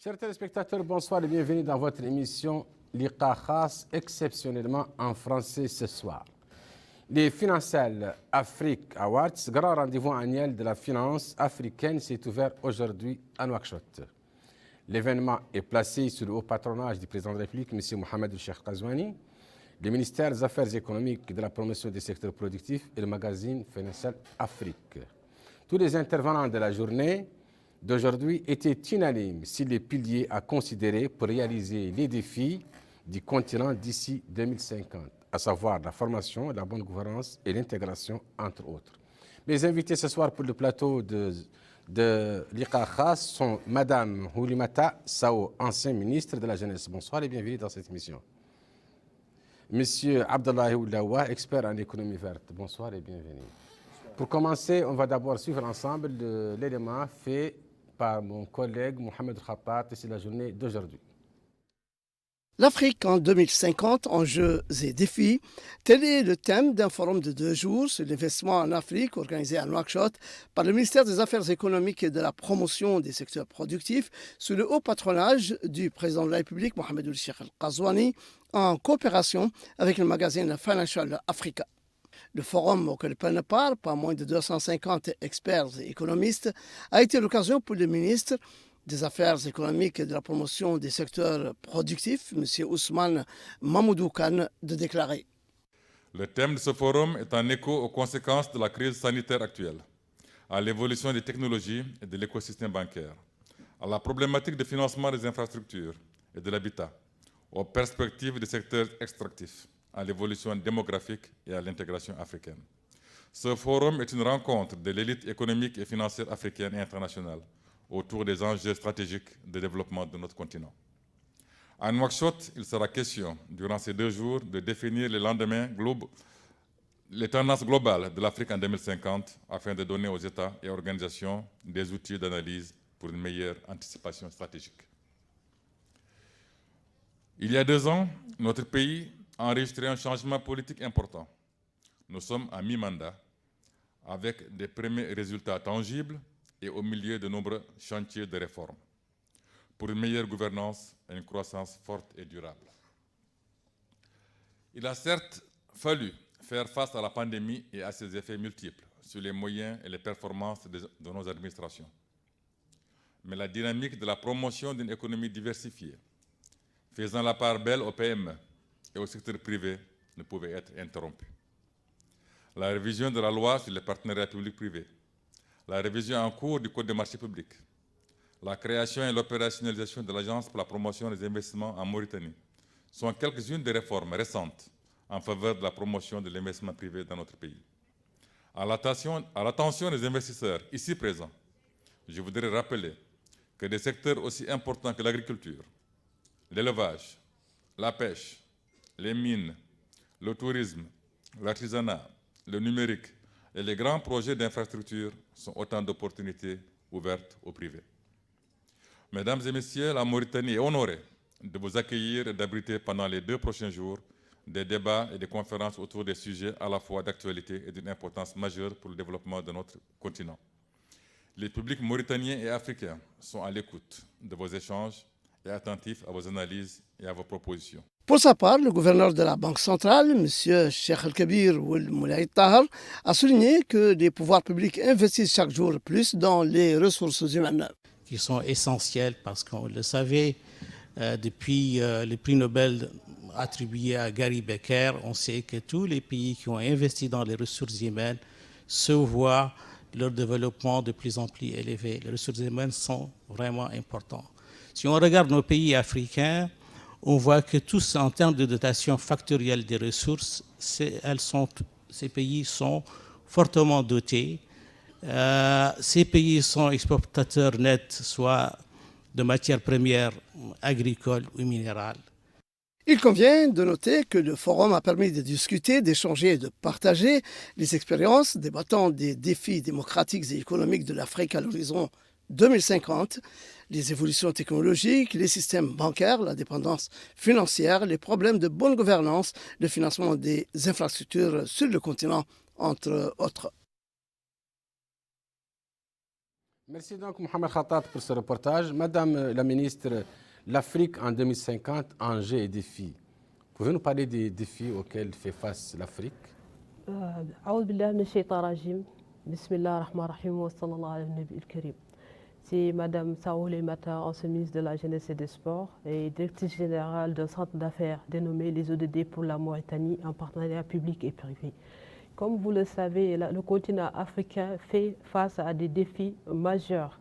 Chers téléspectateurs, bonsoir et bienvenue dans votre émission Liqa Khas, exceptionnellement en français ce soir. Les Financial Afrique Awards, grand rendez-vous annuel de la finance africaine, s'est ouvert aujourd'hui à Nouakchott. L'événement est placé sous le haut patronage du président de la République, M. Mohamed Cheikh Ghazouani, le ministère des Affaires économiques et de la promotion des secteurs productifs et le magazine Financial Afrique. Tous les intervenants de la journée d'aujourd'hui étaient unanimes sur les piliers à considérer pour réaliser les défis du continent d'ici 2050, à savoir la formation, la bonne gouvernance et l'intégration, entre autres. Mes invités ce soir pour le plateau de Liqa Khas sont Madame Houlimata Sao, ancien ministre de la Jeunesse. Bonsoir et bienvenue dans cette émission. Monsieur Abdallahi Oulawa, expert en économie verte. Bonsoir et bienvenue. Pour commencer, on va d'abord suivre ensemble l'élément fait par mon collègue Mohamed Khattat, c'est la journée d'aujourd'hui. L'Afrique en 2050, enjeux et défis, tel est le thème d'un forum de 2 jours sur l'investissement en Afrique organisé à Nouakchott par le ministère des Affaires économiques et de la promotion des secteurs productifs sous le haut patronage du président de la République, Mohamed Cheikh Ghazouani, en coopération avec le magazine Financial Africa. Le forum auquel prennent part pas moins de 250 experts et économistes a été l'occasion pour le ministre des Affaires économiques et de la promotion des secteurs productifs, M. Ousmane Mamoudou Kane, de déclarer. Le thème de ce forum est en écho aux conséquences de la crise sanitaire actuelle, à l'évolution des technologies et de l'écosystème bancaire, à la problématique de financement des infrastructures et de l'habitat, aux perspectives des secteurs extractifs, à l'évolution démographique et à l'intégration africaine. Ce forum est une rencontre de l'élite économique et financière africaine et internationale autour des enjeux stratégiques de développement de notre continent. À Nouakchott, il sera question, durant ces 2 jours, de définir les tendances globales de l'Afrique en 2050 afin de donner aux États et organisations des outils d'analyse pour une meilleure anticipation stratégique. Il y a 2 ans, notre pays a enregistré un changement politique important. Nous sommes à mi-mandat, avec des premiers résultats tangibles et au milieu de nombreux chantiers de réforme, pour une meilleure gouvernance et une croissance forte et durable. Il a certes fallu faire face à la pandémie et à ses effets multiples sur les moyens et les performances de nos administrations. Mais la dynamique de la promotion d'une économie diversifiée, faisant la part belle aux PME et au secteur privé, ne pouvait être interrompue. La révision de la loi sur les partenariats publics-privés, la révision en cours du Code des marchés publics, la création et l'opérationnalisation de l'Agence pour la promotion des investissements en Mauritanie sont quelques-unes des réformes récentes en faveur de la promotion de l'investissement privé dans notre pays. À l'attention des investisseurs ici présents, je voudrais rappeler que des secteurs aussi importants que l'agriculture, l'élevage, la pêche, les mines, le tourisme, l'artisanat, le numérique et les grands projets d'infrastructure sont autant d'opportunités ouvertes au privé. Mesdames et messieurs, la Mauritanie est honorée de vous accueillir et d'abriter pendant les 2 prochains jours des débats et des conférences autour des sujets à la fois d'actualité et d'une importance majeure pour le développement de notre continent. Les publics mauritaniens et africains sont à l'écoute de vos échanges et attentifs à vos analyses et à vos propositions. Pour sa part, le gouverneur de la Banque centrale, M. Cheikh El-Kabir Ould Moulay Tahar, a souligné que les pouvoirs publics investissent chaque jour plus dans les ressources humaines. Qui sont essentielles parce qu'on le savait, depuis le prix Nobel attribué à Gary Becker, on sait que tous les pays qui ont investi dans les ressources humaines se voient leur développement de plus en plus élevé. Les ressources humaines sont vraiment importantes. Si on regarde nos pays africains, on voit que tous, en termes de dotation factorielle des ressources, ces pays sont fortement dotés. Ces pays sont exportateurs nets, soit de matières premières agricoles ou minérales. Il convient de noter que le forum a permis de discuter, d'échanger et de partager les expériences débattant des défis démocratiques et économiques de l'Afrique à l'horizon 2050, les évolutions technologiques, les systèmes bancaires, la dépendance financière, les problèmes de bonne gouvernance, le financement des infrastructures sur le continent, entre autres. Merci donc Mohamed Khattat pour ce reportage. Madame la ministre, l'Afrique en 2050, enjeux et défis. Pouvez-vous nous parler des défis auxquels fait face l'Afrique? C'est Madame Saoulé Mata, ancienne ministre de la Jeunesse et des Sports et directrice générale d'un centre d'affaires dénommé les ODD pour la Mauritanie en partenariat public et privé. Comme vous le savez, le continent africain fait face à des défis majeurs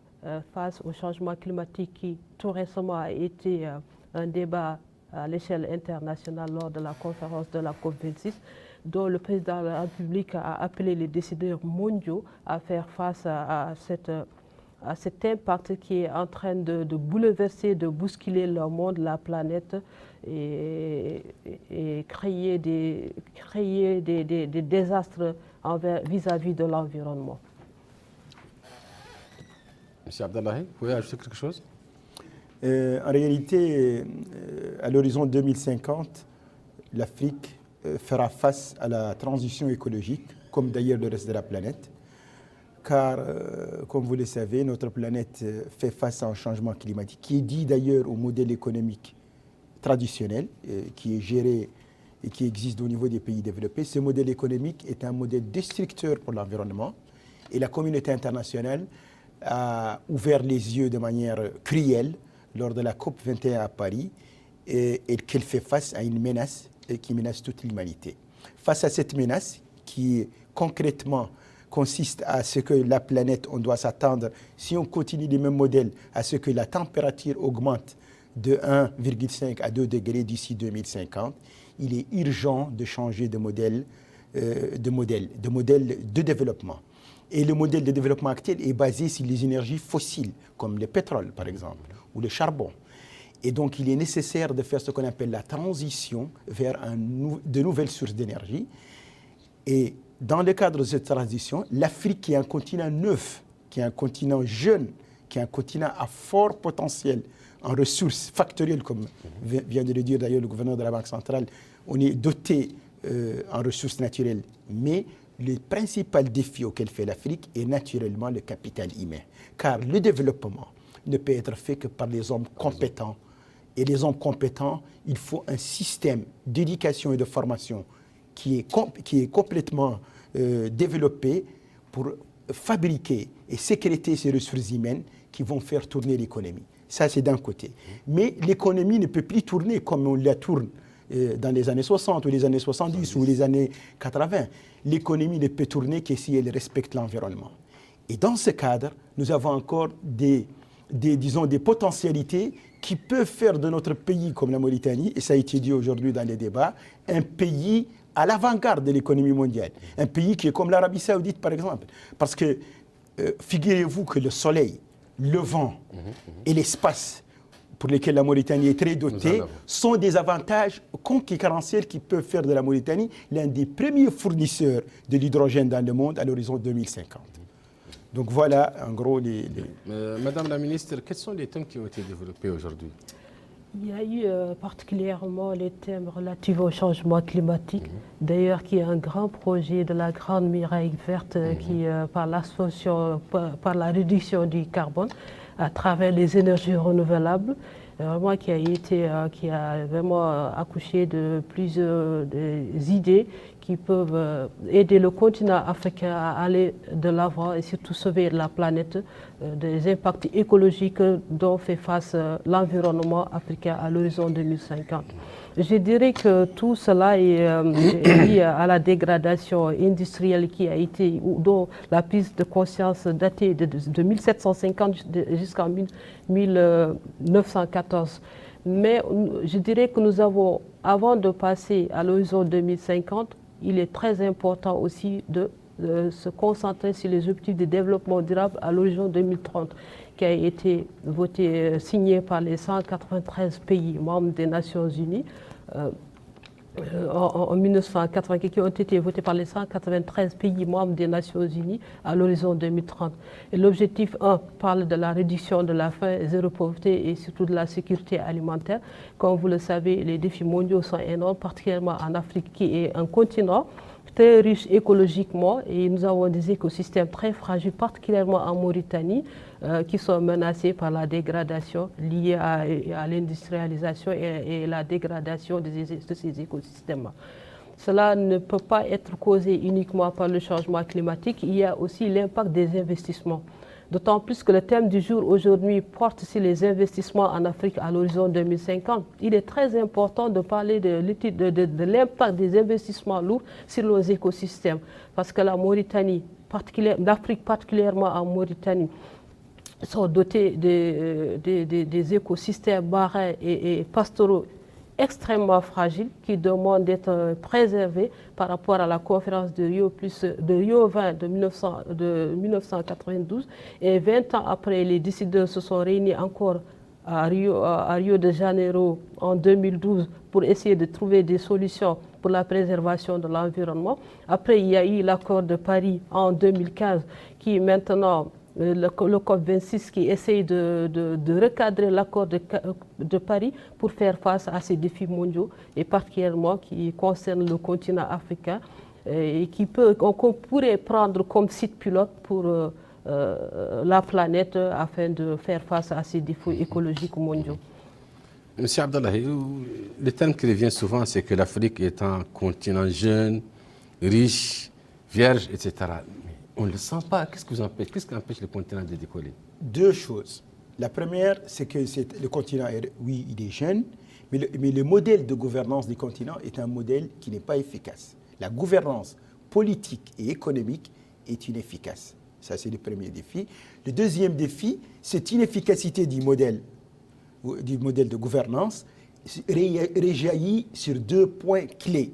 face au changement climatique qui tout récemment a été un débat à l'échelle internationale lors de la conférence de la COP26, dont le président de la République a appelé les décideurs mondiaux à faire face à cet impact qui est en train de bouleverser, de bousculer le monde, la planète et créer des désastres vis-à-vis de l'environnement. Monsieur Abdallahi, vous pouvez ajouter quelque chose? En réalité, à l'horizon 2050, l'Afrique fera face à la transition écologique, comme d'ailleurs le reste de la planète. Car, comme vous le savez, notre planète fait face à un changement climatique qui est dit d'ailleurs au modèle économique traditionnel, qui est géré et qui existe au niveau des pays développés. Ce modèle économique est un modèle destructeur pour l'environnement et la communauté internationale a ouvert les yeux de manière cruelle lors de la COP 21 à Paris et qu'elle fait face à une menace qui menace toute l'humanité. Face à cette menace qui concrètement consiste à ce que la planète, on doit s'attendre, si on continue les mêmes modèles, à ce que la température augmente de 1,5 à 2 degrés d'ici 2050, il est urgent de changer de modèle de développement. Et le modèle de développement actuel est basé sur les énergies fossiles, comme le pétrole par exemple, ou le charbon. Et donc il est nécessaire de faire ce qu'on appelle la transition vers de nouvelles sources d'énergie. Et dans le cadre de cette transition, l'Afrique qui est un continent neuf, qui est un continent jeune, qui est un continent à fort potentiel en ressources factorielles, comme vient de le dire d'ailleurs le gouverneur de la Banque centrale, on est doté en ressources naturelles. Mais le principal défi auquel fait l'Afrique est naturellement le capital humain. Car le développement ne peut être fait que par les hommes compétents. Et les hommes compétents, il faut un système d'éducation et de formation qui est complètement développé pour fabriquer et sécréter ces ressources humaines qui vont faire tourner l'économie. Ça, c'est d'un côté. Mais l'économie ne peut plus tourner comme on la tourne dans les années 60 ou les années 70 ou les années 80. L'économie ne peut tourner que si elle respecte l'environnement. Et dans ce cadre, nous avons encore des potentialités qui peuvent faire de notre pays comme la Mauritanie, et ça a été dit aujourd'hui dans les débats, un pays à l'avant-garde de l'économie mondiale. Un pays qui est comme l'Arabie Saoudite, par exemple. Parce que figurez-vous que le soleil, le vent et l'espace pour lesquels la Mauritanie est très dotée sont des avantages concurrentiels qui peuvent faire de la Mauritanie l'un des premiers fournisseurs de l'hydrogène dans le monde à l'horizon 2050. Donc voilà, en gros, Madame la ministre, quels sont les thèmes qui ont été développés aujourd'hui? Il y a eu particulièrement les thèmes relatifs au changement climatique, d'ailleurs qui est un grand projet de la Grande Muraille Verte qui, par par la réduction du carbone à travers les énergies renouvelables, vraiment qui a vraiment accouché de plusieurs idées qui peuvent aider le continent africain à aller de l'avant et surtout sauver la planète des impacts écologiques dont fait face l'environnement africain à l'horizon 2050. Je dirais que tout cela est lié à la dégradation industrielle qui a été, dont la prise de conscience datée de 1750 jusqu'en 1914. Mais je dirais que nous avons, avant de passer à l'horizon 2050, il est très important aussi de se concentrer sur les objectifs de développement durable à l'horizon 2030, qui a été voté, signé par les 193 pays membres des Nations Unies en 1980, qui ont été votés par les 193 pays membres des Nations Unies à l'horizon 2030. Et l'objectif 1 parle de la réduction de la faim, zéro pauvreté et surtout de la sécurité alimentaire. Comme vous le savez, les défis mondiaux sont énormes, particulièrement en Afrique, qui est un continent très riche écologiquement et nous avons des écosystèmes très fragiles, particulièrement en Mauritanie, qui sont menacés par la dégradation liée à l'industrialisation et la dégradation de ces écosystèmes. Cela ne peut pas être causé uniquement par le changement climatique, il y a aussi l'impact des investissements. D'autant plus que le thème du jour aujourd'hui porte sur les investissements en Afrique à l'horizon 2050. Il est très important de parler de l'impact des investissements lourds sur nos écosystèmes. Parce que la Mauritanie, l'Afrique particulièrement en Mauritanie, sont dotés des écosystèmes marins et pastoraux extrêmement fragiles qui demandent d'être préservés par rapport à la conférence de Rio 20 de 1992. Et 20 ans après, les décideurs se sont réunis encore à Rio de Janeiro en 2012 pour essayer de trouver des solutions pour la préservation de l'environnement. Après, il y a eu l'accord de Paris en 2015 qui maintenant... le COP26 qui essaye de recadrer l'accord de Paris pour faire face à ces défis mondiaux et particulièrement qui concernent le continent africain et qu'on pourrait prendre comme site pilote pour la planète afin de faire face à ces défis écologiques mondiaux. Monsieur Abdallahi, le terme qui revient souvent, c'est que l'Afrique est un continent jeune, riche, vierge, etc. On ne le sent pas. Qu'est-ce qui empêche le continent de décoller? Deux choses. La première, c'est que le continent, oui, il est jeune, mais le modèle de gouvernance du continent est un modèle qui n'est pas efficace. La gouvernance politique et économique est inefficace. Ça, c'est le premier défi. Le deuxième défi, cette inefficacité du modèle de gouvernance réjaillit sur deux points clés.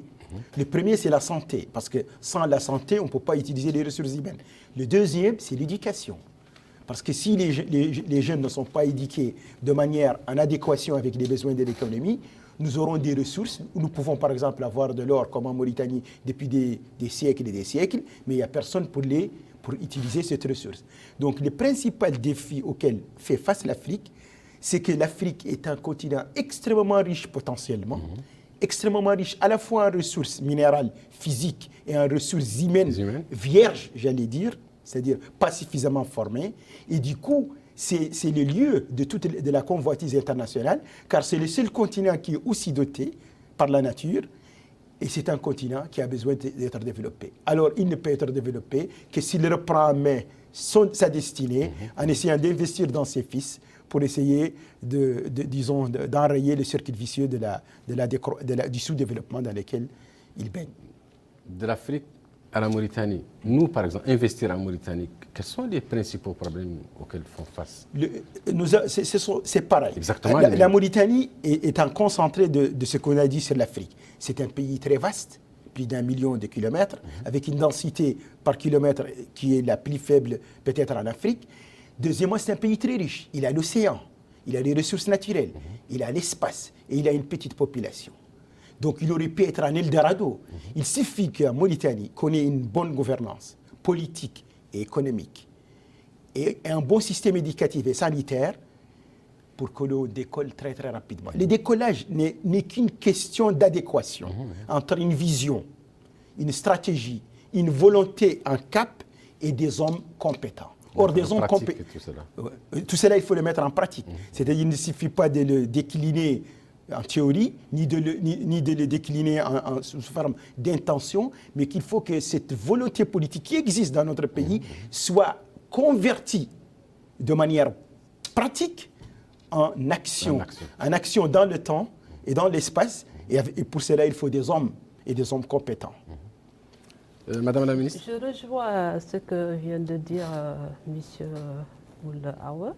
Le premier, c'est la santé, parce que sans la santé, on ne peut pas utiliser les ressources humaines. Le deuxième, c'est l'éducation. Parce que si les jeunes ne sont pas éduqués de manière en adéquation avec les besoins de l'économie, nous aurons des ressources. Nous pouvons par exemple avoir de l'or comme en Mauritanie depuis des siècles et des siècles, mais il n'y a personne pour utiliser cette ressource. Donc le principal défi auquel fait face l'Afrique, c'est que l'Afrique est un continent extrêmement riche potentiellement, extrêmement riche à la fois en ressources minérales, physiques et en ressources humaines, vierges, j'allais dire, c'est-à-dire pas suffisamment formées. Et du coup, c'est le lieu de la convoitise internationale, car c'est le seul continent qui est aussi doté par la nature, et c'est un continent qui a besoin d'être développé. Alors, il ne peut être développé que s'il reprend en main sa destinée, en essayant d'investir dans ses fils, pour essayer d'enrayer le cercle vicieux du sous-développement dans lequel il baigne. De l'Afrique à la Mauritanie, nous par exemple, investir en Mauritanie, quels sont les principaux problèmes auxquels font face? C'est pareil. Exactement. La Mauritanie est un concentré de ce qu'on a dit sur l'Afrique. C'est un pays très vaste, plus d'1 million de kilomètres, avec une densité par kilomètre qui est la plus faible peut-être en Afrique. Deuxièmement, c'est un pays très riche. Il a l'océan, il a les ressources naturelles, il a l'espace et il a une petite population. Donc il aurait pu être un Eldorado. Il suffit qu'en Mauritanie, qu'on ait une bonne gouvernance politique et économique et un bon système éducatif et sanitaire pour que l'on décolle très très rapidement. Le décollage n'est qu'une question d'adéquation entre une vision, une stratégie, une volonté, un cap et des hommes compétents. Or, des hommes compétents. Tout cela, il faut le mettre en pratique. C'est-à-dire qu'il ne suffit pas de le décliner en théorie, ni de le décliner sous forme d'intention, mais qu'il faut que cette volonté politique qui existe dans notre pays soit convertie de manière pratique en action dans le temps et dans l'espace. Et pour cela, il faut des hommes et des hommes compétents. Madame la ministre. Je rejoins ce que vient de dire M. Ould Aoué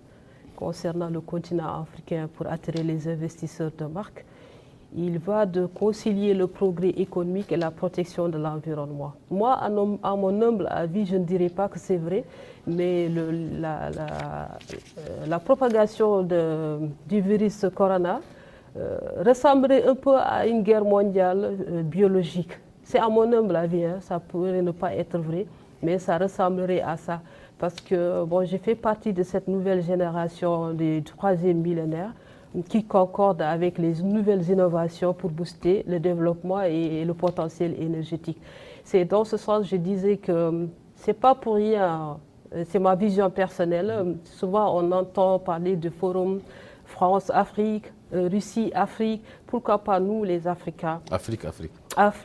concernant le continent africain pour attirer les investisseurs de marque. Il va de concilier le progrès économique et la protection de l'environnement. Moi, à mon humble avis, je ne dirais pas que c'est vrai, mais la propagation du virus corona ressemblerait un peu à une guerre mondiale biologique. C'est à mon humble avis, ça pourrait ne pas être vrai, mais ça ressemblerait à ça. Parce que j'ai fait partie de cette nouvelle génération du 3e millénaire qui concorde avec les nouvelles innovations pour booster le développement et le potentiel énergétique. C'est dans ce sens que je disais que c'est pas pour rien, c'est ma vision personnelle. Souvent, on entend parler de forum France-Afrique, Russie-Afrique. Pourquoi pas nous, les Africains? Afrique.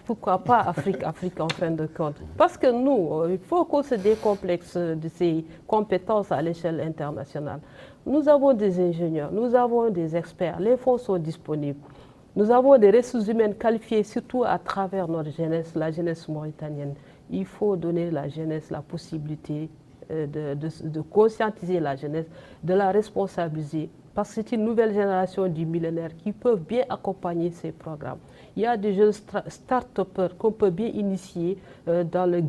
Pourquoi pas Afrique en fin de compte? Parce que nous, il faut qu'on se décomplexe de ces compétences à l'échelle internationale. Nous avons des ingénieurs, nous avons des experts, les fonds sont disponibles. Nous avons des ressources humaines qualifiées, surtout à travers notre jeunesse, la jeunesse mauritanienne. Il faut donner à la jeunesse la possibilité de conscientiser la jeunesse, de la responsabiliser, parce que c'est une nouvelle génération du millénaire qui peuvent bien accompagner ces programmes. Il y a des jeunes start-upers qu'on peut bien initier dans le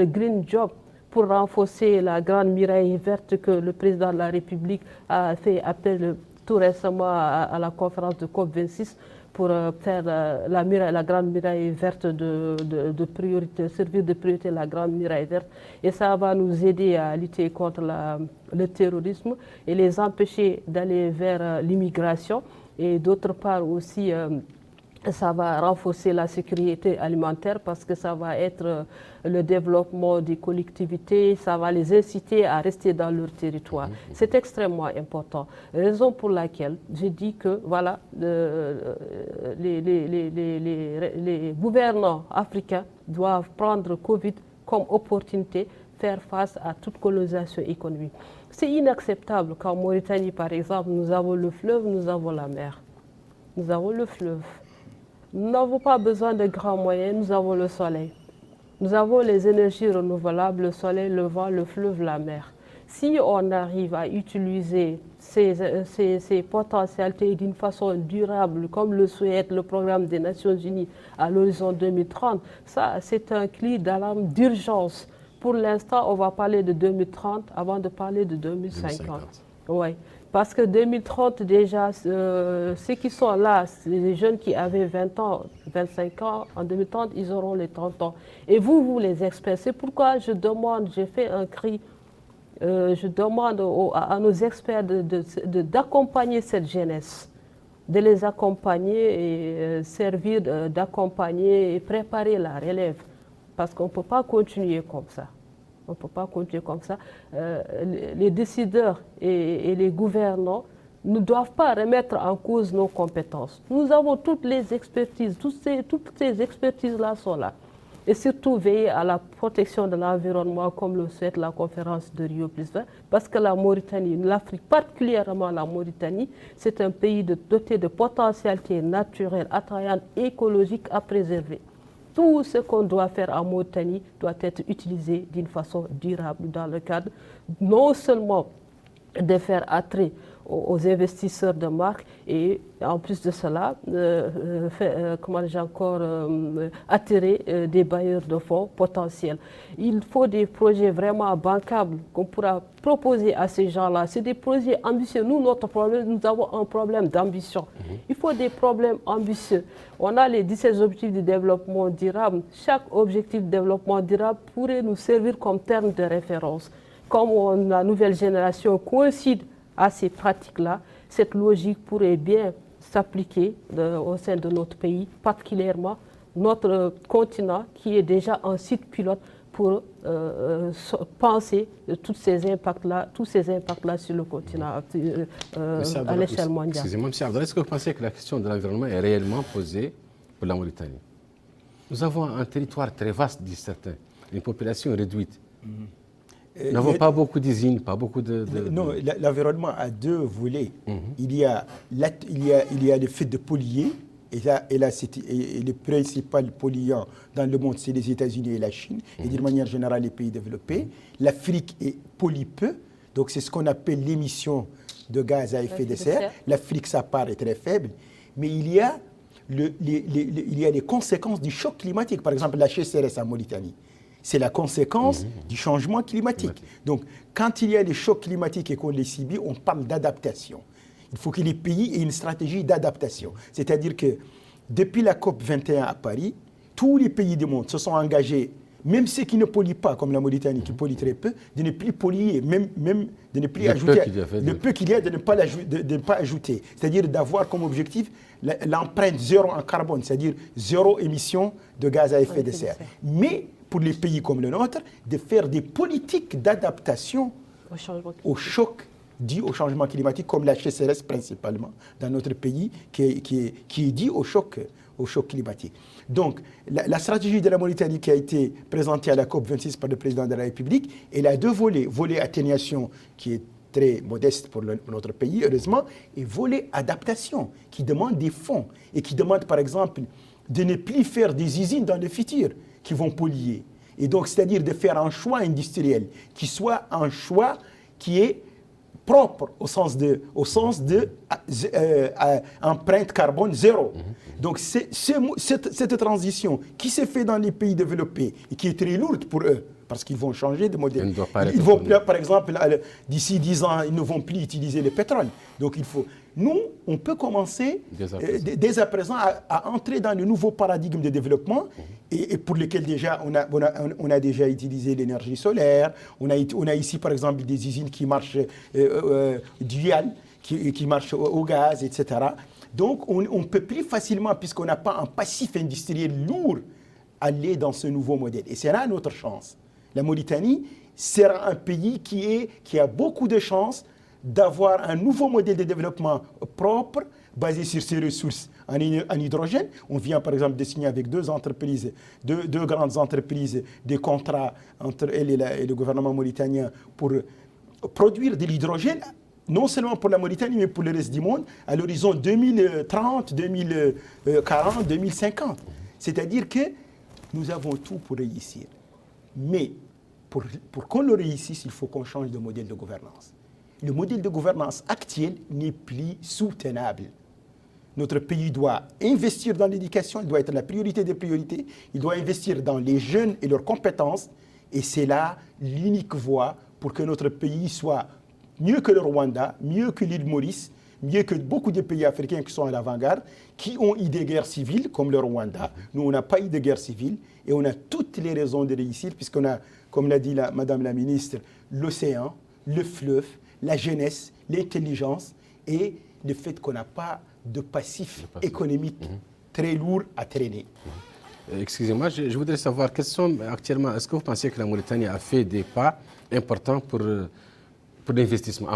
green job pour renforcer la grande muraille verte que le président de la République a fait appel tout récemment à la conférence de COP26 pour faire la grande muraille verte de priorité, servir de priorité la grande muraille verte. Et ça va nous aider à lutter contre le terrorisme et les empêcher d'aller vers l'immigration. Et d'autre part aussi, ça va renforcer la sécurité alimentaire parce que ça va être le développement des collectivités, ça va les inciter à rester dans leur territoire. C'est extrêmement important. Raison pour laquelle j'ai dit que voilà, les gouvernants africains doivent prendre Covid comme opportunité, faire face à toute colonisation économique. C'est inacceptable qu'en Mauritanie, par exemple, nous avons le fleuve, nous avons la mer. Nous avons le fleuve. Nous n'avons pas besoin de grands moyens, nous avons le soleil. Nous avons les énergies renouvelables, le soleil, le vent, le fleuve, la mer. Si on arrive à utiliser ces potentialités d'une façon durable, comme le souhaite le programme des Nations Unies à l'horizon 2030, ça, c'est un cri d'alarme d'urgence. Pour l'instant, on va parler de 2030 avant de parler de 2050. Oui. Parce que 2030 déjà, ceux qui sont là, c'est les jeunes qui avaient 20 ans, 25 ans, en 2030, ils auront les 30 ans. Et vous les experts, c'est pourquoi je demande, j'ai fait un cri, je demande à nos experts d'accompagner cette jeunesse, de les accompagner et servir d'accompagner et préparer la relève. Parce qu'on ne peut pas continuer comme ça. On ne peut pas continuer comme ça. Les décideurs et les gouvernants ne doivent pas remettre en cause nos compétences. Nous avons toutes les expertises, toutes ces expertises-là sont là. Et surtout veiller à la protection de l'environnement comme le souhaite la conférence de Rio + 20, parce que la Mauritanie, l'Afrique, particulièrement la Mauritanie, c'est un pays doté de potentialités naturelles, attrayantes, écologiques à préserver. Tout ce qu'on doit faire en Mauritanie doit être utilisé d'une façon durable dans le cadre non seulement de faire attrait aux investisseurs de marque et en plus de cela, attirer des bailleurs de fonds potentiels. Il faut des projets vraiment bancables qu'on pourra proposer à ces gens-là. C'est des projets ambitieux. Nous, notre problème, nous avons un problème d'ambition. Il faut des problèmes ambitieux. On a les 17 objectifs de développement durable. Chaque objectif de développement durable pourrait nous servir comme terme de référence. Comme la nouvelle génération coïncide à ces pratiques-là, cette logique pourrait bien s'appliquer au sein de notre pays, particulièrement notre continent qui est déjà un site pilote pour penser tous ces impacts-là sur le continent à l'échelle mondiale. Excusez-moi, M. Abdallah, est-ce que vous pensez que la question de l'environnement est réellement posée pour la Mauritanie? Nous avons un territoire très vaste, disent certains, une population réduite. Nous n'avons pas beaucoup d'usines, pas beaucoup de... Non, l'environnement a deux volets. Il y a le fait de polluer, et le principal polluant dans le monde, c'est les États-Unis et la Chine, et d'une manière générale, les pays développés. L'Afrique pollue peu, donc c'est ce qu'on appelle l'émission de gaz à effet de serre. L'Afrique, sa part est très faible, mais il y a les conséquences du choc climatique. Par exemple, la sécheresse en Mauritanie. C'est la conséquence du changement climatique. Donc, quand il y a des chocs climatiques et qu'on les subit, on parle d'adaptation. Il faut que les pays aient une stratégie d'adaptation. C'est-à-dire que depuis la COP 21 à Paris, tous les pays du monde se sont engagés, même ceux qui ne polluent pas, comme la Mauritanie, qui pollue très peu, de ne plus polluer, même de ne plus ajouter, le peu qu'il y a, de ne pas ajouter. C'est-à-dire d'avoir comme objectif l'empreinte zéro en carbone, c'est-à-dire zéro émission de gaz à effet de serre. Mais pour les pays comme le nôtre, de faire des politiques d'adaptation au choc dû au changement climatique, comme la sécheresse principalement dans notre pays, qui est due au choc climatique. Donc, la stratégie de la Mauritanie qui a été présentée à la COP26 par le président de la République, elle a deux volets. Volet atténuation, qui est très modeste pour notre pays, heureusement, et volet adaptation, qui demande des fonds et qui demande, par exemple, de ne plus faire des usines dans le futur qui vont polluer. Et donc, c'est-à-dire de faire un choix industriel qui soit un choix qui est propre au sens de empreinte carbone zéro. Donc cette transition qui se fait dans les pays développés et qui est très lourde pour eux, parce qu'ils vont changer de modèle. Ils vont, par exemple, d'ici 10 ans, ils ne vont plus utiliser le pétrole. Donc il faut... Nous, on peut commencer dès à présent à entrer dans le nouveau paradigme de développement et pour lequel déjà on a déjà utilisé l'énergie solaire. On a ici, par exemple, des usines qui marchent dual, qui marchent au gaz, etc. Donc on peut plus facilement, puisqu'on n'a pas un passif industriel lourd, aller dans ce nouveau modèle. Et c'est là notre chance. La Mauritanie sera un pays qui a beaucoup de chances d'avoir un nouveau modèle de développement propre, basé sur ses ressources en hydrogène. On vient par exemple de signer avec deux grandes entreprises, des contrats entre elles et le gouvernement mauritanien pour produire de l'hydrogène, non seulement pour la Mauritanie, mais pour le reste du monde, à l'horizon 2030, 2040, 2050. C'est-à-dire que nous avons tout pour réussir. Mais pour qu'on le réussisse, il faut qu'on change de modèle de gouvernance. Le modèle de gouvernance actuel n'est plus soutenable. Notre pays doit investir dans l'éducation, il doit être la priorité des priorités, il doit investir dans les jeunes et leurs compétences, et c'est là l'unique voie pour que notre pays soit mieux que le Rwanda, mieux que l'île Maurice, mieux que beaucoup de pays africains qui sont à l'avant-garde, qui ont eu des guerres civiles, comme le Rwanda. Nous, on n'a pas eu de guerre civile, et on a toutes les raisons de réussir, puisqu'on a, comme l'a dit Madame la ministre, l'océan, le fleuve, la jeunesse, l'intelligence et le fait qu'on n'a pas de passif économique très lourd à traîner. Excusez-moi, je voudrais savoir quels sont actuellement, est-ce que vous pensez que la Mauritanie a fait des pas importants pour l'investissement,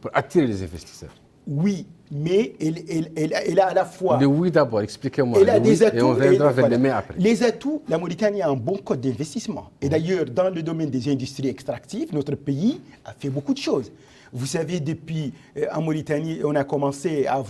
pour attirer les investisseurs? Oui, mais elle a à la fois... Le oui d'abord, expliquez-moi. Elle a des atouts, et on viendra vers les mais après. Les atouts, la Mauritanie a un bon code d'investissement. Et d'ailleurs, dans le domaine des industries extractives, notre pays a fait beaucoup de choses. Vous savez, depuis en Mauritanie, on a commencé à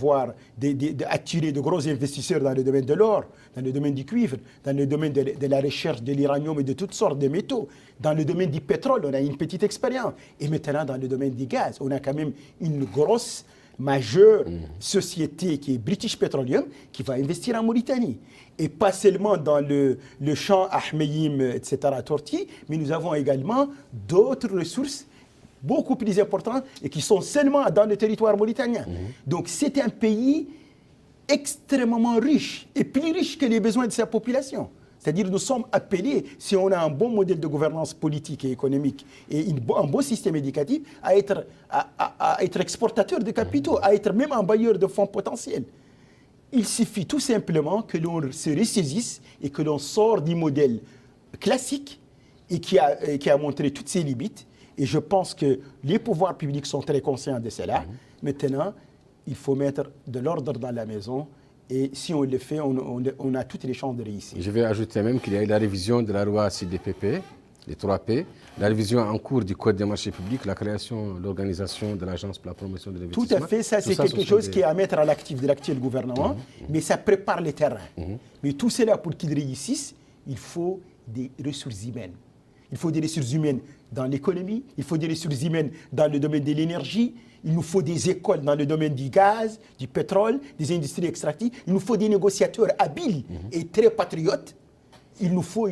attirer de gros investisseurs dans le domaine de l'or, dans le domaine du cuivre, dans le domaine de la recherche de l'uranium et de toutes sortes de métaux. Dans le domaine du pétrole, on a une petite expérience. Et maintenant, dans le domaine du gaz, on a quand même une grosse, majeure société qui est British Petroleum, qui va investir en Mauritanie. Et pas seulement dans le champ Ahmeyim, etc., Torti, mais nous avons également d'autres ressources beaucoup plus importantes et qui sont seulement dans le territoire mauritanien. Donc c'est un pays extrêmement riche et plus riche que les besoins de sa population. C'est-à-dire nous sommes appelés, si on a un bon modèle de gouvernance politique et économique et un bon système éducatif, à être exportateur de capitaux, à être même un bailleur de fonds potentiels. Il suffit tout simplement que l'on se ressaisisse et que l'on sort du modèle classique et qui a montré toutes ses limites. Et je pense que les pouvoirs publics sont très conscients de cela. Maintenant, il faut mettre de l'ordre dans la maison. Et si on le fait, on a toutes les chances de réussir. Je vais ajouter même qu'il y a eu la révision de la loi CDPP, les 3P, la révision en cours du Code des marchés publics, la création, l'organisation de l'Agence pour la promotion de l'investissement. Tout à fait, ça c'est quelque chose qui est à mettre à l'actif de l'actuel gouvernement, mais ça prépare le terrain. Mais tout cela, pour qu'il réussisse, il faut des ressources humaines. Il faut des ressources humaines dans l'économie, il faut des ressources humaines dans le domaine de l'énergie, il nous faut des écoles dans le domaine du gaz, du pétrole, des industries extractives, il nous faut des négociateurs habiles et très patriotes. Il nous faut.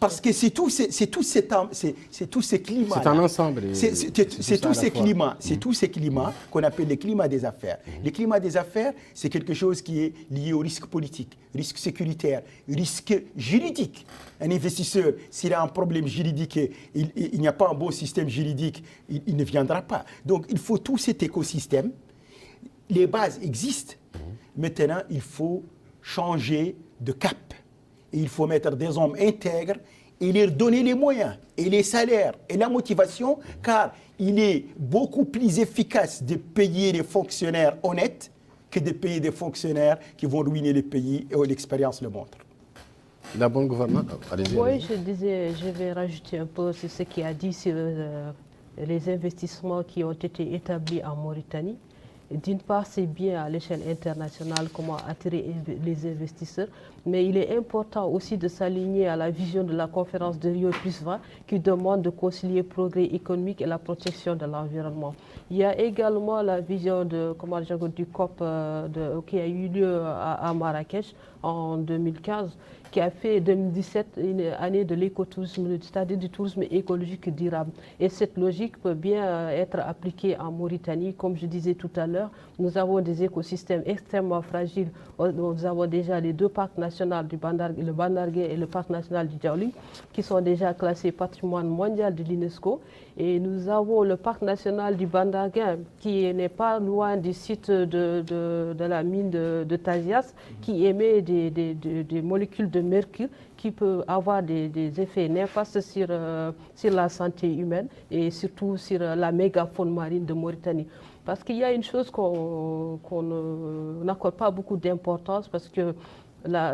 Parce que c'est tous ces climats. C'est un ensemble. C'est tous ces climats. C'est tous ces climats qu'on appelle les climats des affaires. Les climats des affaires, c'est quelque chose qui est lié au risque politique, risque sécuritaire, risque juridique. Un investisseur, s'il a un problème juridique, il n'y a pas un bon système juridique, il ne viendra pas. Donc il faut tout cet écosystème. Les bases existent. Maintenant, il faut changer de cap. Et il faut mettre des hommes intègres et leur donner les moyens et les salaires et la motivation, car il est beaucoup plus efficace de payer des fonctionnaires honnêtes que de payer des fonctionnaires qui vont ruiner le pays, et l'expérience le montre. La bonne gouvernance. Oui, je vais rajouter un peu sur ce qu'il a dit sur les investissements qui ont été établis en Mauritanie. D'une part, c'est bien à l'échelle internationale comment attirer les investisseurs, mais il est important aussi de s'aligner à la vision de la conférence de Rio + 20 qui demande de concilier progrès économique et la protection de l'environnement. Il y a également la vision du COP qui a eu lieu à Marrakech en 2015, qui a fait 2017 une année de l'écotourisme, c'est-à-dire du tourisme écologique durable. Et cette logique peut bien être appliquée en Mauritanie. Comme je disais tout à l'heure, nous avons des écosystèmes extrêmement fragiles. Nous avons déjà les deux parcs nationaux, le Bandargué et le parc national du Djaouli, qui sont déjà classés patrimoine mondial de l'UNESCO. Et nous avons le parc national du Bandargué, qui n'est pas loin du site de la mine de Tazias, qui émet des molécules de mercure qui peuvent avoir des effets néfastes sur la santé humaine et surtout sur la mégafaune marine de Mauritanie. Parce qu'il y a une chose qu'on n'accorde pas beaucoup d'importance, parce que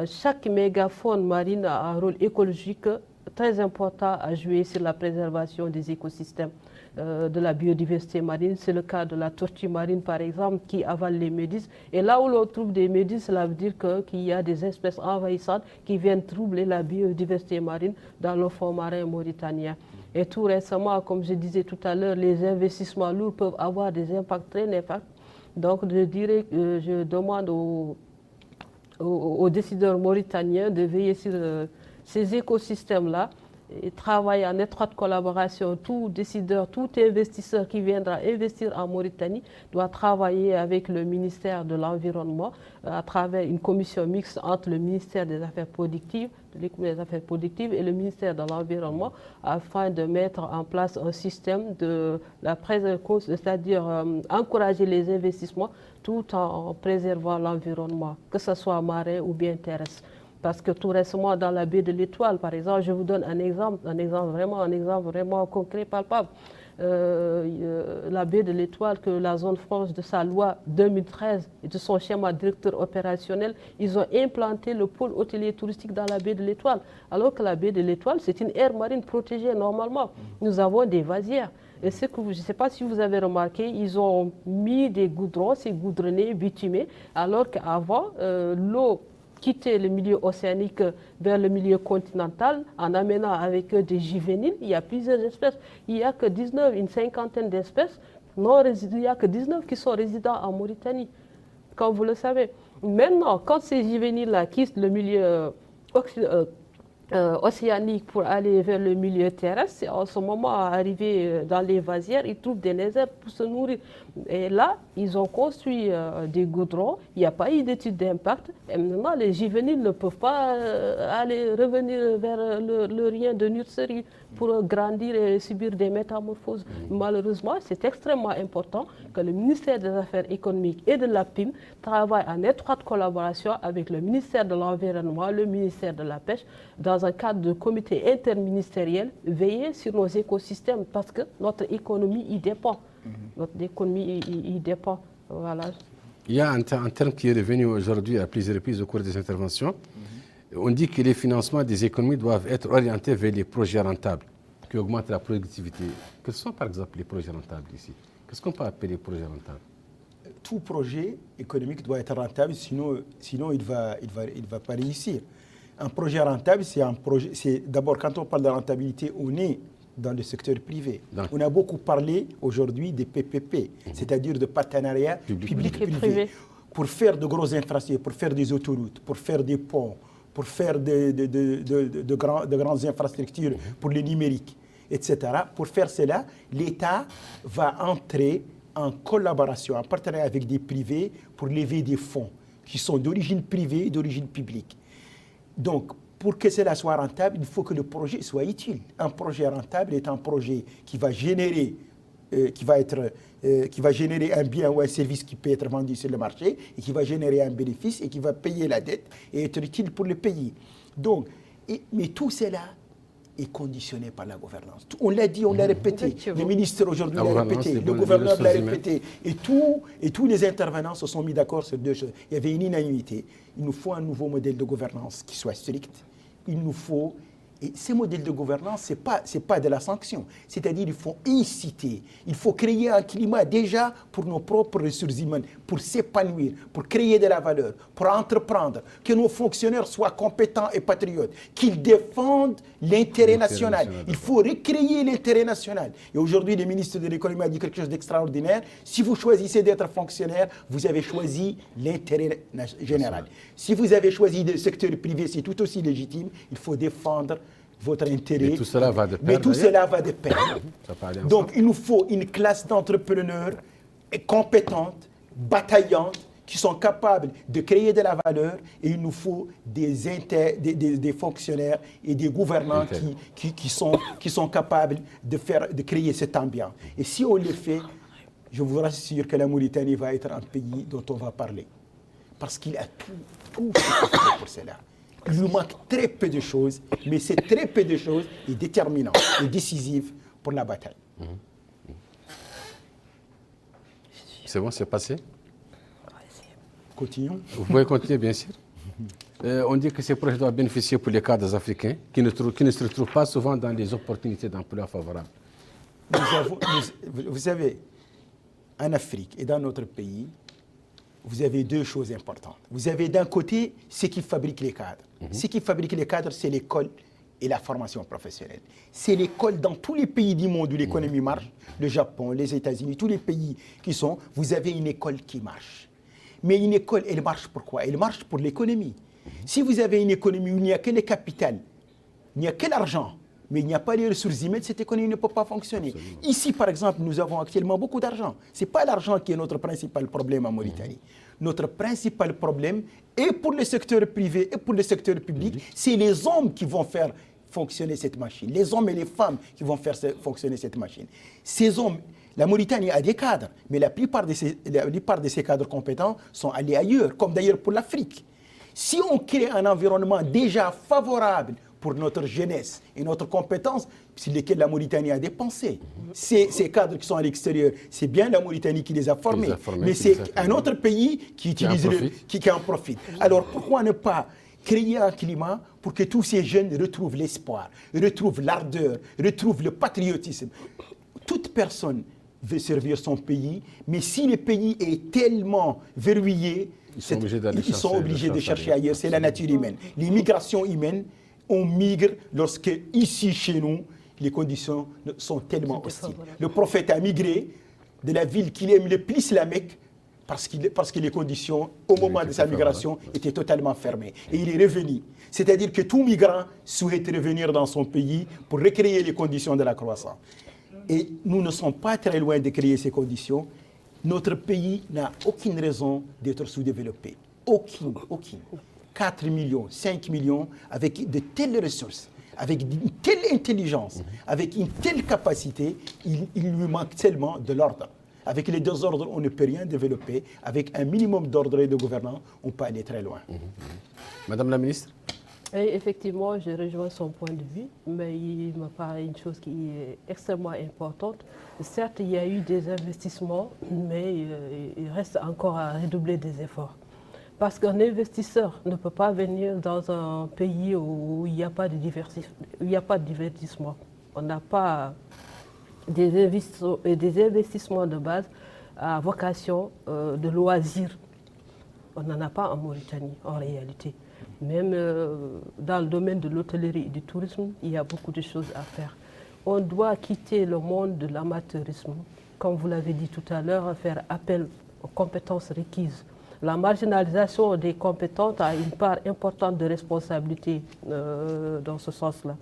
chaque mégafaune marine a un rôle écologique très important à jouer sur la préservation des écosystèmes, de la biodiversité marine. C'est le cas de la tortue marine, par exemple, qui avale les méduses. Et là où l'on trouve des méduses, cela veut dire qu'il y a des espèces envahissantes qui viennent troubler la biodiversité marine dans le fond marin mauritanien. Et tout récemment, comme je disais tout à l'heure, les investissements lourds peuvent avoir des impacts très néfastes. Donc je demande aux décideurs mauritaniens de veiller sur ces écosystèmes-là et travailler en étroite collaboration. Tout décideur, tout investisseur qui viendra investir en Mauritanie doit travailler avec le ministère de l'Environnement à travers une commission mixte entre le ministère des Affaires productives, et le ministère de l'Environnement, afin de mettre en place un système de la préservation, c'est-à-dire encourager les investissements tout en préservant l'environnement, que ce soit marin ou bien terrestre. Parce que tout récemment, dans la baie de l'Étoile, par exemple, je vous donne un exemple vraiment concret, palpable. La baie de l'Étoile, que la zone franche de sa loi 2013 et de son schéma directeur opérationnel, ils ont implanté le pôle hôtelier touristique dans la baie de l'Étoile. Alors que la baie de l'Étoile, c'est une aire marine protégée normalement. Nous avons des vasières. Et je ne sais pas si vous avez remarqué, ils ont mis des goudrons, ces goudronnés bitumés, alors qu'avant, l'eau quitter le milieu océanique vers le milieu continental en amenant avec eux des juvéniles. Il y a plusieurs espèces. Il n'y a que 19, une cinquantaine d'espèces. Il n'y a que 19 qui sont résidents en Mauritanie, comme vous le savez. Maintenant, quand ces juvéniles-là quittent le milieu océanique pour aller vers le milieu terrestre, c'est en ce moment arrivé dans les vasières, ils trouvent des lézards pour se nourrir. Et là, ils ont construit des goudrons, il n'y a pas eu d'étude d'impact, et maintenant les juvéniles ne peuvent pas revenir vers le rien de nurserie pour grandir et subir des métamorphoses. Malheureusement, c'est extrêmement important que le ministère des Affaires économiques et de la PIM travaille en étroite collaboration avec le ministère de l'Environnement, le ministère de la Pêche, dans un cadre de comité interministériel, veiller sur nos écosystèmes parce que notre économie y dépend. Notre économie y dépend. Voilà. Il y a un terme qui est revenu aujourd'hui à plusieurs reprises au cours des interventions. On dit que les financements des économies doivent être orientés vers les projets rentables qui augmentent la productivité. Quels sont par exemple les projets rentables ici? Qu'est-ce qu'on peut appeler projets rentables? Tout projet économique doit être rentable, sinon il va pas réussir. Un projet rentable, c'est d'abord, quand on parle de rentabilité, on est dans le secteur privé. On a beaucoup parlé aujourd'hui des PPP, c'est-à-dire de partenariats public-privé, pour faire de grosses infrastructures, pour faire des autoroutes, pour faire des ponts, pour faire de grandes infrastructures pour le numérique, etc. Pour faire cela, l'État va entrer en collaboration, en partenariat avec des privés pour lever des fonds qui sont d'origine privée et d'origine publique. Donc, pour que cela soit rentable, il faut que le projet soit utile. Un projet rentable est un projet qui va générer, qui va générer un bien ou un service qui peut être vendu sur le marché et qui va générer un bénéfice et qui va payer la dette et être utile pour le pays. Donc, mais tout cela est conditionné par la gouvernance. On l'a dit, on l'a répété. Le ministre aujourd'hui l'a répété, le gouverneur l'a répété. Et tous les intervenants se sont mis d'accord sur deux choses. Il y avait une unanimité. Il nous faut un nouveau modèle de gouvernance qui soit strict. Il nous faut... Et ces modèles de gouvernance, ce n'est pas de la sanction. C'est-à-dire qu'il faut inciter, il faut créer un climat déjà pour nos propres ressources humaines, pour s'épanouir, pour créer de la valeur, pour entreprendre, que nos fonctionnaires soient compétents et patriotes, qu'ils défendent l'intérêt national. Il faut recréer l'intérêt national. Et aujourd'hui, le ministre de l'économie a dit quelque chose d'extraordinaire. Si vous choisissez d'être fonctionnaire, vous avez choisi l'intérêt général. Si vous avez choisi le secteur privé, c'est tout aussi légitime. Il faut défendre votre intérêt. Mais tout cela va de pair. Mais tout cela va de pair. Donc, il nous faut une classe d'entrepreneurs compétentes, bataillantes, qui sont capables de créer de la valeur, et il nous faut des fonctionnaires et des gouvernants qui sont capables de créer cette ambiance. Et si on le fait, je vous rassure que la Mauritanie va être un pays dont on va parler. Parce qu'il a tout pour cela. Il nous manque très peu de choses, mais c'est très peu de choses et déterminant et décisif pour la bataille. C'est bon, c'est passé? Continuons. Vous pouvez continuer, bien sûr. On dit que ces projets doivent bénéficier pour les cadres africains qui ne se retrouvent pas souvent dans des opportunités d'emploi favorables. Vous savez, en Afrique et dans notre pays, vous avez deux choses importantes. Vous avez d'un côté ce qui fabrique les cadres. Ce qui fabrique les cadres, c'est l'école et la formation professionnelle. C'est l'école dans tous les pays du monde où l'économie marche, le Japon, les États-Unis, tous les pays qui sont, vous avez une école qui marche. Mais une école, elle marche pourquoi? Elle marche pour l'économie. Si vous avez une économie où il n'y a que le capital, il n'y a que l'argent, mais il n'y a pas les ressources humaines, cette économie ne peut pas fonctionner. Absolument. Ici, par exemple, nous avons actuellement beaucoup d'argent. Ce n'est pas l'argent qui est notre principal problème en Mauritanie. Notre principal problème, et pour le secteur privé et pour le secteur public, c'est les hommes qui vont faire fonctionner cette machine. Les hommes et les femmes qui vont faire fonctionner cette machine. Ces hommes, la Mauritanie a des cadres, mais la plupart de ces cadres compétents sont allés ailleurs, comme d'ailleurs pour l'Afrique. Si on crée un environnement déjà favorable pour notre jeunesse et notre compétence, sur lesquelles la Mauritanie a dépensé. Ces cadres qui sont à l'extérieur, c'est bien la Mauritanie qui les a formés, mais c'est un autre pays qui en profite. Alors pourquoi ne pas créer un climat pour que tous ces jeunes retrouvent l'espoir, retrouvent l'ardeur, retrouvent le patriotisme? Toute personne veut servir son pays, mais si le pays est tellement verrouillé, ils sont obligés de chercher ailleurs. C'est la nature humaine. Les migrations humaines, on migre lorsque, ici, chez nous, les conditions sont tellement hostiles. Le prophète a migré de la ville qu'il aime le plus, la Mecque, parce que les conditions, au moment de sa migration, étaient totalement fermées. Et il est revenu. C'est-à-dire que tout migrant souhaite revenir dans son pays pour recréer les conditions de la croissance. Et nous ne sommes pas très loin de créer ces conditions. Notre pays n'a aucune raison d'être sous-développé. Aucune. 4 millions, 5 millions, avec de telles ressources, avec une telle intelligence, avec une telle capacité, il lui manque tellement de l'ordre. Avec les deux ordres, on ne peut rien développer. Avec un minimum d'ordre et de gouvernance, on peut aller très loin. Madame la ministre? Et effectivement, je rejoins son point de vue, mais il me paraît une chose qui est extrêmement importante. Certes, il y a eu des investissements, mais il reste encore à redoubler des efforts. Parce qu'un investisseur ne peut pas venir dans un pays où il n'y a pas de divertissement. On n'a pas des investissements de base à vocation de loisirs. On n'en a pas en Mauritanie, en réalité. Même dans le domaine de l'hôtellerie et du tourisme, il y a beaucoup de choses à faire. On doit quitter le monde de l'amateurisme. Comme vous l'avez dit tout à l'heure, faire appel aux compétences requises La marginalisation des compétences a une part importante de responsabilité dans ce sens-là.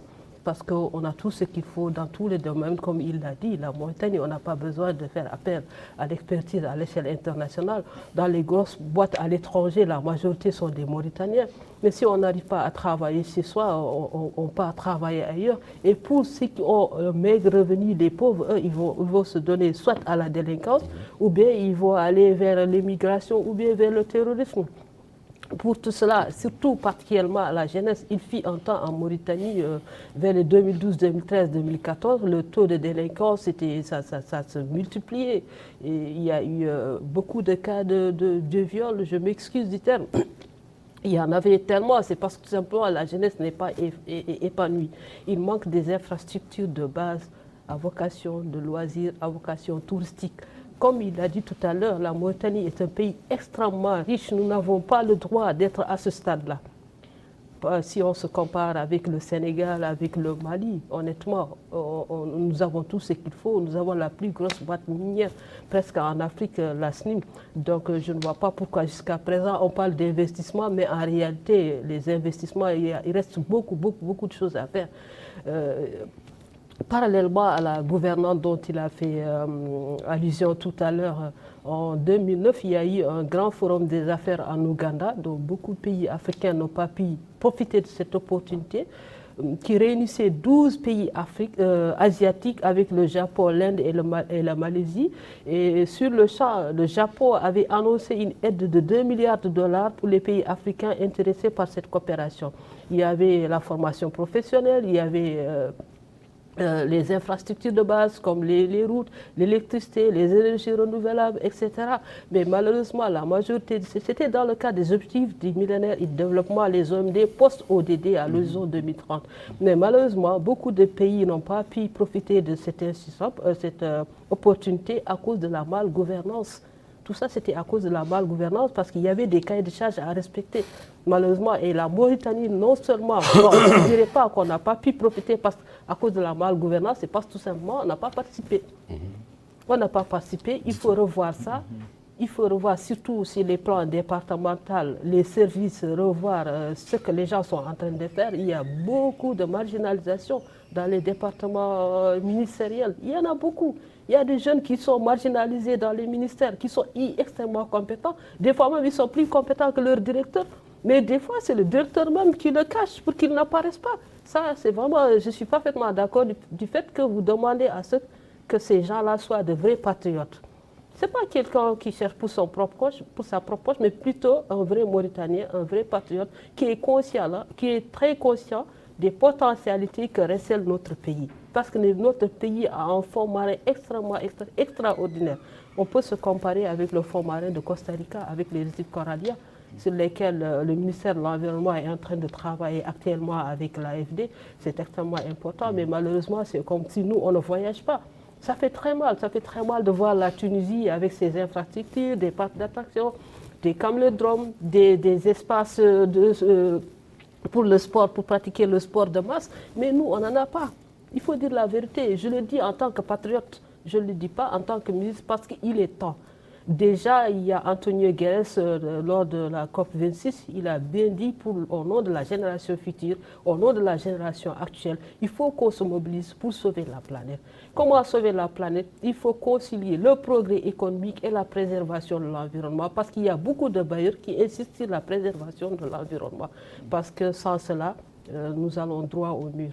Parce qu'on a tout ce qu'il faut dans tous les domaines, comme il l'a dit. La Mauritanie, on n'a pas besoin de faire appel à l'expertise à l'échelle internationale. Dans les grosses boîtes à l'étranger, la majorité sont des Mauritaniens. Mais si on n'arrive pas à travailler chez soi, on part travailler ailleurs. Et pour ceux qui ont un maigre revenu, les pauvres, eux, ils vont se donner soit à la délinquance, ou bien ils vont aller vers l'immigration, ou bien vers le terrorisme. Pour tout cela, surtout particulièrement à la jeunesse, il fut un temps en Mauritanie, vers les 2012, 2013, 2014, le taux de délinquance, ça se multipliait. Et il y a eu beaucoup de cas de viol, je m'excuse du terme. Il y en avait tellement, c'est parce que tout simplement la jeunesse n'est pas épanouie. Il manque des infrastructures de base à vocation de loisirs, à vocation touristique. Comme il l'a dit tout à l'heure, la Mauritanie est un pays extrêmement riche. Nous n'avons pas le droit d'être à ce stade-là. Si on se compare avec le Sénégal, avec le Mali, honnêtement, nous avons tout ce qu'il faut. Nous avons la plus grosse boîte minière presque en Afrique, la SNIM. Donc je ne vois pas pourquoi jusqu'à présent on parle d'investissement, mais en réalité, les investissements, il reste beaucoup de choses à faire. Parallèlement à la gouvernance dont il a fait allusion tout à l'heure, en 2009, il y a eu un grand forum des affaires en Ouganda, dont beaucoup de pays africains n'ont pas pu profiter de cette opportunité, qui réunissait 12 pays asiatiques avec le Japon, l'Inde et la Malaisie. Et sur le champ, le Japon avait annoncé une aide de 2 milliards de dollars pour les pays africains intéressés par cette coopération. Il y avait la formation professionnelle, il y avait les infrastructures de base comme les routes, l'électricité, les énergies renouvelables, etc. Mais malheureusement, la majorité, c'était dans le cadre des objectifs du millénaire et du développement, les OMD post-ODD à l'horizon 2030. Mais malheureusement, beaucoup de pays n'ont pas pu profiter de cette opportunité à cause de la malgouvernance. Tout ça, c'était à cause de la malgouvernance parce qu'il y avait des cahiers de charges à respecter. Malheureusement, et la Mauritanie, non seulement, je ne dirais pas qu'on n'a pas pu profiter à cause de la malgouvernance, c'est parce que tout simplement, on n'a pas participé. On n'a pas participé, il faut revoir ça. Il faut revoir surtout sur les plans départementaux, les services, revoir ce que les gens sont en train de faire. Il y a beaucoup de marginalisation dans les départements ministériels. Il y en a beaucoup. Il y a des jeunes qui sont marginalisés dans les ministères, qui sont extrêmement compétents. Des fois même, ils sont plus compétents que leur directeur. Mais des fois, c'est le directeur même qui le cache pour qu'il n'apparaisse pas. Ça, c'est vraiment, je suis parfaitement d'accord du fait que vous demandez à ceux que ces gens-là soient de vrais patriotes. Ce n'est pas quelqu'un qui cherche pour sa propre poche, mais plutôt un vrai Mauritanien, un vrai patriote qui est conscient, là, qui est très conscient des potentialités que recèle notre pays. Parce que notre pays a un fond marin extrêmement extraordinaire. On peut se comparer avec le fond marin de Costa Rica, avec les récifs coralliens, sur lesquels le ministère de l'Environnement est en train de travailler actuellement avec l'AFD. C'est extrêmement important, mais malheureusement, c'est comme si nous, on ne voyage pas. Ça fait très mal de voir la Tunisie avec ses infrastructures, des parcs d'attraction, des camélodromes, des espaces pour le sport, pour pratiquer le sport de masse. Mais nous, on n'en a pas. Il faut dire la vérité. Je le dis en tant que patriote, je ne le dis pas en tant que ministre parce qu'il est temps. Déjà, il y a Antonio Guterres lors de la COP26, il a bien dit au nom de la génération future, au nom de la génération actuelle, il faut qu'on se mobilise pour sauver la planète. Comment sauver la planète? Il faut concilier le progrès économique et la préservation de l'environnement parce qu'il y a beaucoup de bailleurs qui insistent sur la préservation de l'environnement parce que sans cela, nous allons droit au mur.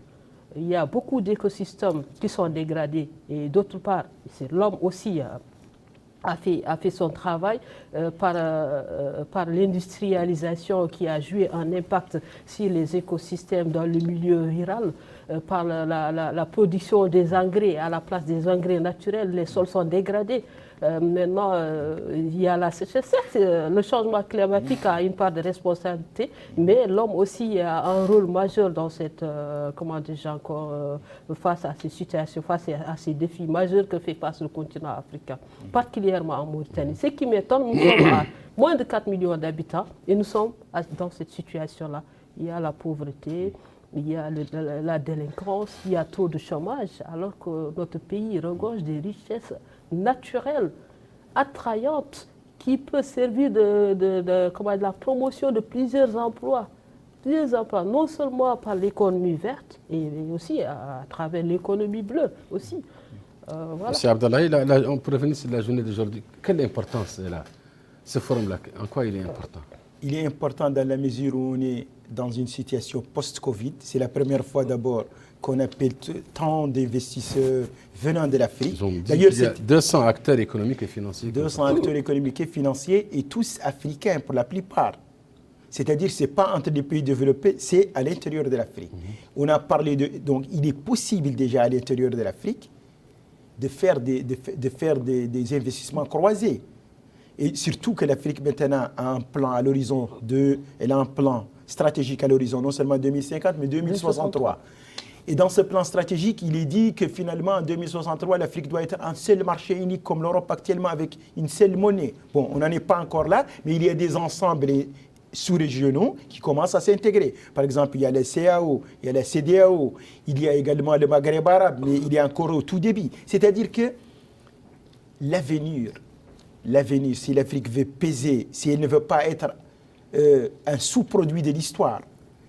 Il y a beaucoup d'écosystèmes qui sont dégradés et d'autre part, c'est l'homme aussi a fait son travail par l'industrialisation qui a joué un impact sur les écosystèmes dans le milieu rural, par la production des engrais à la place des engrais naturels, les sols sont dégradés. Maintenant, il y a la sécheresse. Le changement climatique a une part de responsabilité, mais l'homme aussi a un rôle majeur dans cette, face à ces situations, face à ces défis majeurs que fait face le continent africain, particulièrement en Mauritanie. Ce qui m'étonne, nous sommes à moins de 4 millions d'habitants et nous sommes dans cette situation-là. Il y a la pauvreté, il y a la délinquance, il y a trop de chômage, alors que notre pays regorge des richesses naturelles, attrayantes, qui peut servir de la promotion de plusieurs emplois. Non seulement par l'économie verte, mais aussi à travers l'économie bleue aussi. Voilà. Monsieur Abdallahi, on peut revenir sur la journée d'aujourd'hui. Quelle importance est là, ce forum-là? En quoi il est important? Il est important dans la mesure où on est dans une situation post-Covid. C'est la première fois d'abord qu'on appelle tant d'investisseurs venant de l'Afrique. D'ailleurs, il y a 200 acteurs économiques et financiers. 200 acteurs économiques et financiers et tous africains pour la plupart. C'est-à-dire que ce n'est pas entre les pays développés, c'est à l'intérieur de l'Afrique. On a parlé de... Donc, il est possible déjà à l'intérieur de l'Afrique de faire des investissements croisés. Et surtout que l'Afrique maintenant a un plan à l'horizon elle a un plan stratégique à l'horizon, non seulement 2050, mais 2063. Et dans ce plan stratégique, il est dit que finalement, en 2063, l'Afrique doit être un seul marché unique comme l'Europe actuellement avec une seule monnaie. Bon, on n'en est pas encore là, mais il y a des ensembles sous-régionaux qui commencent à s'intégrer. Par exemple, il y a la CAO, il y a la CEDEAO, il y a également le Maghreb arabe, mais il est encore au tout débit. C'est-à-dire que l'avenir, si l'Afrique veut peser, si elle ne veut pas être un sous-produit de l'histoire,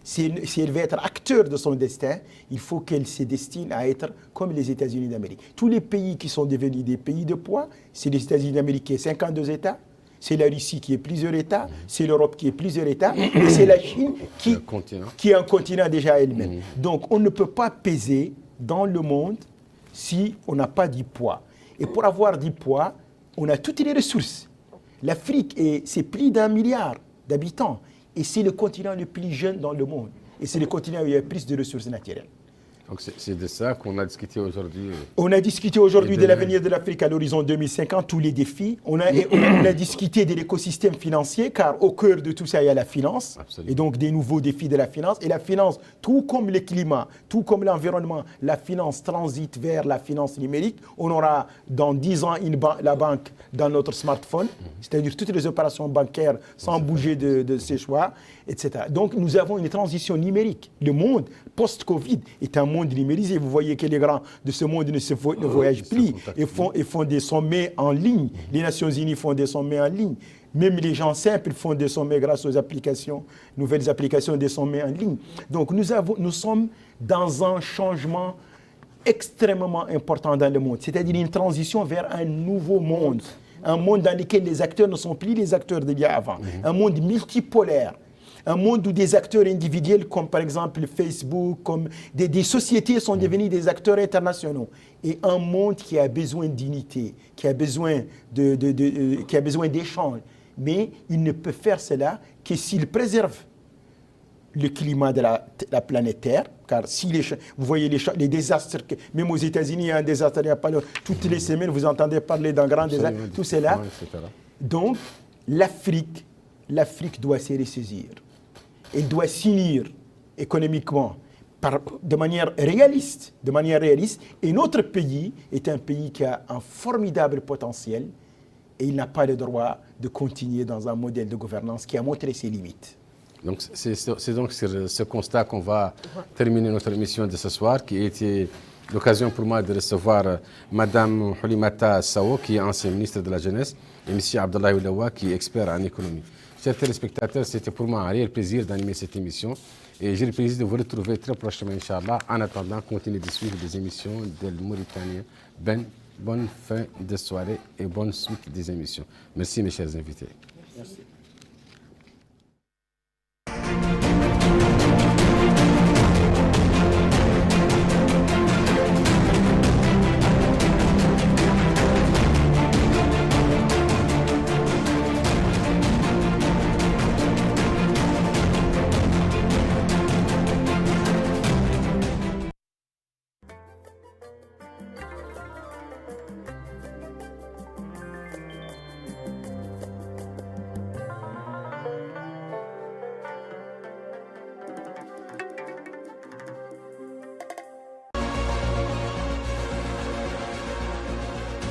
si elle veut être acteur de son destin, il faut qu'elle se destine à être comme les États-Unis d'Amérique. Tous les pays qui sont devenus des pays de poids, c'est les États-Unis d'Amérique qui est 52 États, c'est la Russie qui est plusieurs États, c'est l'Europe qui est plusieurs États, et c'est la Chine qui est un continent déjà elle-même. Donc on ne peut pas peser dans le monde si on n'a pas du poids. Et pour avoir du poids, on a toutes les ressources. L'Afrique, c'est plus d'1 milliard d'habitants, et c'est le continent le plus jeune dans le monde. Et c'est le continent où il y a plus de ressources naturelles. Donc c'est de ça qu'on a discuté aujourd'hui. On a discuté aujourd'hui de l'avenir de l'Afrique à l'horizon 2050, tous les défis. On a discuté de l'écosystème financier, car au cœur de tout ça, il y a la finance. Absolument. Et donc des nouveaux défis de la finance. Et la finance, tout comme le climat, tout comme l'environnement, la finance transite vers la finance numérique. On aura dans 10 ans la banque dans notre smartphone, c'est-à-dire toutes les opérations bancaires sans bouger de ses choix, etc. Donc nous avons une transition numérique. Le monde post-Covid est un monde numérisé. Vous voyez que les grands de ce monde ne voyagent plus et font des sommets en ligne. Les Nations Unies font des sommets en ligne. Même les gens simples font des sommets grâce aux applications, nouvelles applications des sommets en ligne. Donc nous sommes dans un changement extrêmement important dans le monde, c'est-à-dire une transition vers un nouveau monde. Un monde dans lequel les acteurs ne sont plus les acteurs d'il y a avant. Un monde multipolaire. Un monde où des acteurs individuels, comme par exemple Facebook, comme des sociétés sont devenus des acteurs internationaux. Et un monde qui a besoin d'unité, qui a besoin d'échanges. Mais il ne peut faire cela que s'il préserve le climat de la planète Terre. Car si vous voyez les désastres, même aux États-Unis, il y a un désastre, il n'y a pas toutes les semaines, vous entendez parler d'un grand désastre, tout cela. Donc, l'Afrique doit se ressaisir. Elle doit s'unir économiquement de manière réaliste. Et notre pays est un pays qui a un formidable potentiel et il n'a pas le droit de continuer dans un modèle de gouvernance qui a montré ses limites. Donc c'est donc sur ce constat qu'on va terminer notre émission de ce soir, qui a été l'occasion pour moi de recevoir Mme Houlimata Sao, qui est ancienne ministre de la Jeunesse, et M. Abdallahi Oulaoua, qui est expert en économie. Chers téléspectateurs, c'était pour moi un réel plaisir d'animer cette émission et j'ai le plaisir de vous retrouver très prochainement, Inch'Allah. En attendant, continuez de suivre des émissions de Mauritanie. Bonne fin de soirée et bonne suite des émissions. Merci mes chers invités. Merci.